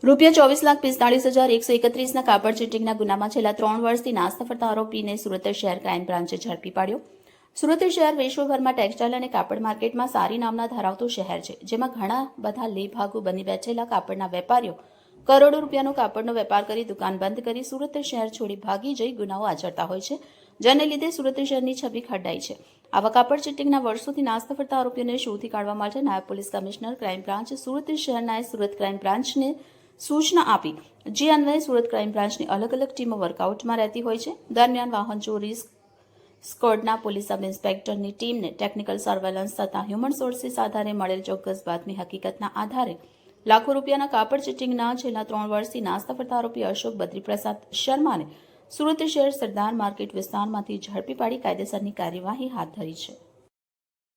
₹24,45,131ના કાપડ ચીટિંગના ગુનામાં છેલ્લા 3 વર્ષથી નાસ્તા ફરતા આરોપીને સુરત શહેર ક્રાઇમ બ્રાન્ચે ઝડપી પાડ્યો। સુરત શહેર વિશ્વભરમાં ટેક્સટાઇલ અને કાપડ માર્કેટમાં સારી નામના ધરાવતું શહેર છે, જેમાં ઘણા બધા લેભાગુ બની બેઠેલા કાપડના વેપારીઓ કરોડો રૂપિયાનો કાપડનો વેપાર કરી દુકાન બંધ કરી સુરત શહેર છોડી ભાગી જઈ ગુનાઓ આચરતા હોય છે, જેને લીધે સુરત શહેરની છબી ખરડાઈ છે। આવા કાપડ ચીટિંગના વર્ષોથી નાસ્તા ફરતા આરોપીઓને શોધી કાઢવા માટે નાયબ police commissioner crime branch Surat શહેરનાએ સુરત ક્રાઇમ બ્રાન્ચને સૂચના આપી, જે અન્વયે સુરત ક્રાઇમ બ્રાન્ચની અલગ અલગ ટીમો વર્કઆઉટમાં રહેતી હોય છે। દરમિયાન વાહન ચોરી સ્કોડના પોલીસ સબ ઇન્સ્પેક્ટરની ટીમને ટેકનિકલ સર્વેલન્સ તથા હ્યુમન સોર્સિસ આધારે મળેલ ચોક્કસ બાતમી હકીકતના આધારે લાખો રૂપિયાના કાપડ ચીટિંગના છેલ્લા 3 વર્ષથી નાસ્તા ફરતા આરોપી અશોક બદ્રીપ્રસાદ શર્માને સુરત શહેર સરદાર માર્કેટ વિસ્તારમાંથી ઝડપી પાડી કાયદેસરની કાર્યવાહી હાથ ધરી છે।